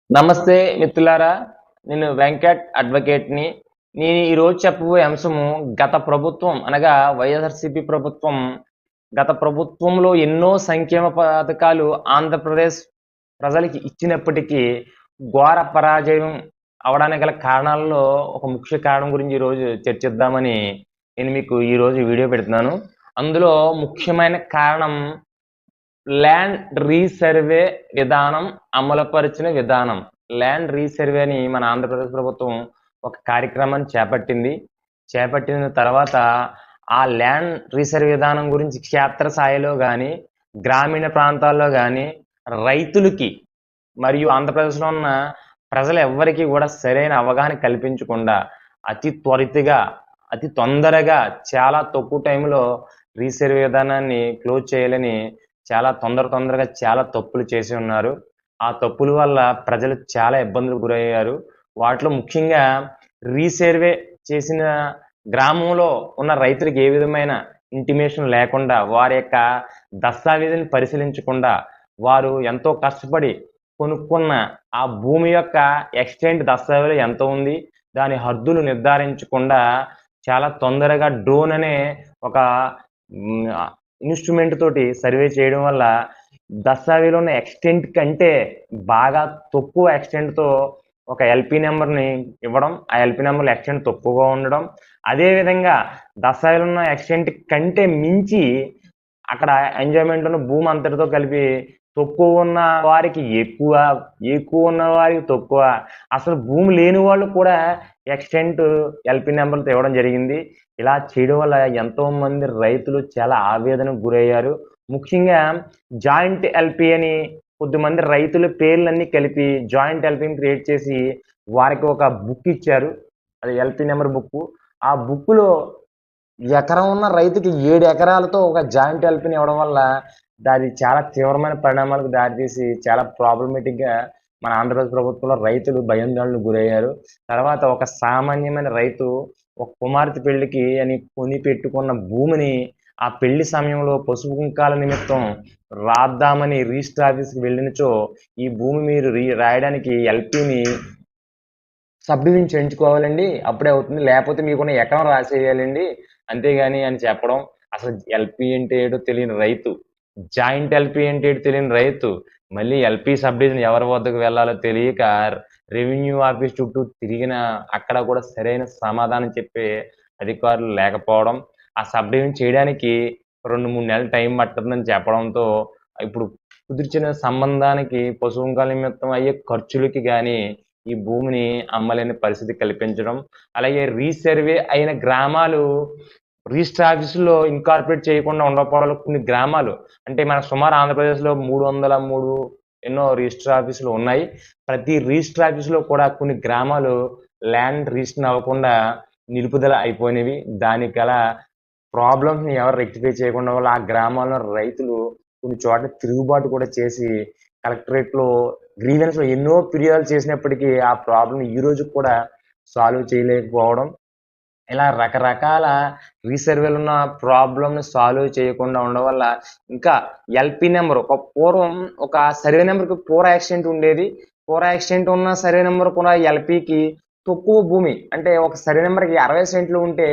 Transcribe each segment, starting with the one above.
నమస్తే మిత్రులారా. నేను వెంకట్ అడ్వకేట్‌ని. నేను ఈరోజు చెప్పబోయే అంశము గత ప్రభుత్వం అనగా వైఎస్ఆర్‌సీపీ ప్రభుత్వం గత ప్రభుత్వంలో ఎన్నో సంక్షేమ పథకాలు ఆంధ్రప్రదేశ్ ప్రజలకి ఇచ్చినప్పటికీ ఘోర పరాజయం అవ్వడానికి గల కారణాల్లో ఒక ముఖ్య కారణం గురించి ఈరోజు చర్చిద్దామని నేను మీకు ఈరోజు వీడియో పెడుతున్నాను. అందులో ముఖ్యమైన కారణం ల్యాండ్ రీసర్వే విధానం అమలుపరిచిన విధానం. ల్యాండ్ రీసర్వే అని మన ఆంధ్రప్రదేశ్ ప్రభుత్వం ఒక కార్యక్రమాన్ని చేపట్టింది. చేపట్టిన తర్వాత ఆ ల్యాండ్ రీసర్వే విధానం గురించి క్షేత్రస్థాయిలో గాని, గ్రామీణ ప్రాంతాల్లో గాని రైతులకి మరియు ఆంధ్రప్రదేశ్‌లో ఉన్న ప్రజలెవ్వరికీ గూడా సరైన అవగాహన కల్పించకుండా అతి త్వరితగా, అతి తొందరగా చాలా తక్కువ టైంలో రీసర్వే విధానాన్ని క్లోజ్ చేయాలని చాలా తొందరగా చాలా తప్పులు చేసి ఉన్నారు. ఆ తప్పుల వల్ల ప్రజలు చాలా ఇబ్బందులకు గురయ్యారు. వాటిలో ముఖ్యంగా రీసర్వే చేసిన గ్రామంలో ఉన్న రైతులకి ఏ విధమైన ఇంటిమేషన్ లేకుండా, వారి యొక్క దస్తావేజులను పరిశీలించకుండా, వారు ఎంతో కష్టపడి కొనుక్కున్న ఆ భూమి యొక్క ఎక్స్‌టెంట్ దస్తావేజులు ఎంత ఉంది, దాని హద్దులు నిర్ధారించకుండా చాలా తొందరగా డ్రోన్ అనే ఒక హ్మ్. ఇన్‌స్ట్రుమెంట్ తోటి సర్వే చేయడం వల్ల దస్తావేజులో ఉన్న ఎక్స్‌టెంట్ కంటే బాగా తక్కువ ఎక్స్‌టెంట్‌తో ఒక ఎల్‌పీ నంబర్‌ని ఇవ్వడం. ఆ ఎల్‌పీ నంబర్‌లో ఎక్స్‌టెంట్ తక్కువగా ఉండడం. అదే విధంగా దస్తావేజులో ఉన్న ఎక్స్‌టెంట్ కంటే మించి అక్కడ ఎంజాయ్‌మెంట్ ఉన్న భూమి అంతటితో కలిపి తక్కువ ఉన్న వారికి ఎక్కువ, ఎక్కువ ఉన్న వారికి తక్కువ. అసలు భూమి లేని వాళ్ళు కూడా ఎక్స్‌టెంట్ ఎల్‌పీ నంబర్‌లతో ఇవ్వడం జరిగింది. ఇలా చేయడం వల్ల ఎంతోమంది రైతులు చాలా ఆవేదనకు గురయ్యారు. ముఖ్యంగా జాయింట్ ఎల్‌పీ అని కొద్దిమంది రైతుల పేర్లన్నీ కలిపి జాయింట్ ఎల్‌పీని క్రియేట్ చేసి వారికి ఒక బుక్ ఇచ్చారు. అది ఎల్‌పీ నంబర్ బుక్కు. ఆ బుక్కులో ఎకరం ఉన్న రైతుకి 7 ఎకరాలతో ఒక జాయింట్ ఎల్‌పీని ఇవ్వడం వల్ల అది చాలా తీవ్రమైన పరిణామాలకు దారితీసి చాలా ప్రాబ్లమాటిక్‌గా మన ఆంధ్రప్రదేశ్ ప్రభుత్వంలో రైతులు భయాందోళనకు గురయ్యారు. తర్వాత ఒక సామాన్యమైన రైతు ఒక కుమార్తె పెళ్ళికి అని కొని పెట్టుకున్న భూమిని ఆ పెళ్లి సమయంలో పసుపు కుంకాల నిమిత్తం రాద్దామని రిజిస్టర్ ఆఫీస్‌కి వెళ్ళినచో, ఈ భూమి మీరు రాయడానికి ఎల్‌పీని సబ్ డివిజన్ చేయించుకోవాలండి. అప్పుడే అవుతుంది. లేపోతే మీకున్న ఎకరం రాసేయాలండి. అంతేగాని అని చెప్పడం. అసలు ఎల్‌పీ అంటే ఏటో తెలియని రైతు. జాయింట్ ఎల్‌పీ అంటే ఏటో తెలియని రైతు. మళ్ళీ ఎల్‌పీ సబ్ డివిజన్ ఎవరి వద్దకు వెళ్ళాలో తెలియక రెవెన్యూ ఆఫీస్ చుట్టూ తిరిగినా అక్కడ కూడా సరైన సమాధానం చెప్పే అధికారులు లేకపోవడం. ఆ సబ్ డివిజన్ చేయడానికి 2, 3 నెలలు టైం పట్టుతుందని చెప్పడంతో ఇప్పుడు కుదిర్చిన సంబంధానికి పసుపు కుంకాల నిమిత్తం అయ్యే ఖర్చులకి గాని ఈ భూమిని అమ్మలేని పరిస్థితి కల్పించడం. అలాగే రీసర్వే అయిన గ్రామాలు రిజిస్టర్ ఆఫీసుల్లో ఇన్కార్పొరేట్ చేయకుండా ఉండకపోవడంలో కొన్ని గ్రామాలు అంటే మన సుమారు ఆంధ్రప్రదేశ్‌లో 303 ఎన్నో రిజిస్టర్ ఆఫీసులు ఉన్నాయి. ప్రతి రిజిస్టర్ ఆఫీస్‌లో కూడా కొన్ని గ్రామాలు ల్యాండ్ రిజిస్ట్రేషన్ అవ్వకుండా నిలుపుదల అయిపోయినవి. దానికి గల ప్రాబ్లమ్స్‌ని ఎవరు రెక్టిఫై చేయకుండా వల్ల ఆ గ్రామాల్లో రైతులు కొన్ని చోట్ల తిరుగుబాటు కూడా చేసి కలెక్టరేట్‌లో గ్రీవెన్స్‌లో ఎన్నో ఫిర్యాదులు చేసినప్పటికీ ఆ ప్రాబ్లమ్ ఈ రోజుకి కూడా సాల్వ్ చేయలేకపోవడం. ఇలా రకరకాల రీసర్వేలున్న ప్రాబ్లమ్‌ని సాల్వ్ చేయకుండా ఉండడం వల్ల ఇంకా ఎల్‌పీ నంబర్ పూర్వం ఒక సర్వే నంబర్‌కి పూరా యాక్సిడెంట్ ఉండేది. పూరా యాక్సిడెంట్ ఉన్న సర్వే నంబర్ కూడా ఎల్‌పీకి తక్కువ భూమి అంటే ఒక సర్వే నంబర్‌కి 60 సెంట్లు ఉంటే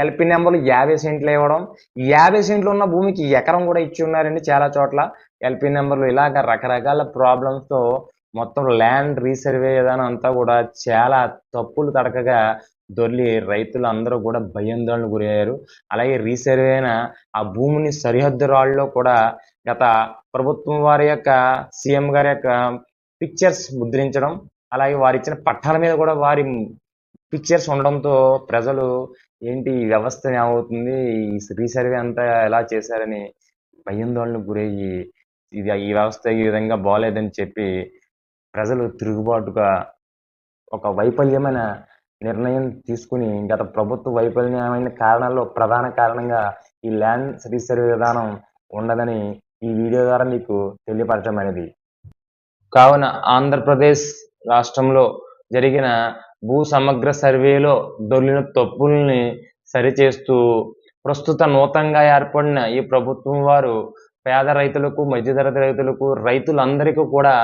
ఎల్‌పీ నంబర్‌లు 50 సెంట్లు ఇవ్వడం. 50 సెంట్లు ఉన్న భూమికి ఎకరం కూడా ఇచ్చి ఉన్నారండి చాలా చోట్ల. ఎల్‌పీ నంబర్‌లు ఇలాగ రకరకాల ప్రాబ్లమ్స్‌తో మొత్తం ల్యాండ్ రీసర్వే విధానం అంతా కూడా చాలా తప్పులు తడకగా దొర్లి రైతులందరూ గూడా భయాందోళనకు గురయ్యారు. అలాగే రీసర్వే అయిన ఆ భూమిని సరిహద్దు రాళ్ళలో కూడా గత ప్రభుత్వం వారి యొక్క సీఎం గారి యొక్క పిక్చర్స్ ముద్రించడం, అలాగే వారిచ్చిన పట్టాల మీద గూడా వారి పిక్చర్స్ ఉండడంతో ప్రజలు ఏంటి ఈ వ్యవస్థ ఏమవుతుంది? ఈ రీసర్వే అంతా ఎలా చేశారని భయాందోళనకు గురయ్యి, ఈ వ్యవస్థ ఈ విధంగా బాలేదని చెప్పి ప్రజలు తిరుగుబాటుగా ఒక వైఫల్యమైన నిర్ణయం తీసుకొని గత ప్రభుత్వ వైఫల్యమైన కారణాల్లో ప్రధాన కారణంగా ఈ ల్యాండ్ రీసర్వే విధానం ఉండదని ఈ వీడియో ద్వారా మీకు తెలియపరచమనేది. కావున ఆంధ్రప్రదేశ్ రాష్ట్రంలో జరిగిన భూ సమగ్ర సర్వేలో దొర్లిన తప్పుల్ని సరిచేస్తూ ప్రస్తుత నూతనంగా ఏర్పడిన ఈ ప్రభుత్వం వారు పేద రైతులకు, మధ్యతరగతి రైతులకు, రైతులందరికీ కూడా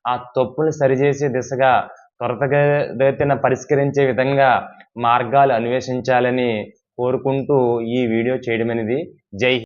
ఆ తప్పుని సరిచేసే దిశగా త్వరితగతిన పరిష్కరించే విధంగా మార్గాలు అన్వేషించాలని కోరుకుంటూ ఈ వీడియో చేయడం అనేది. జై హింద్.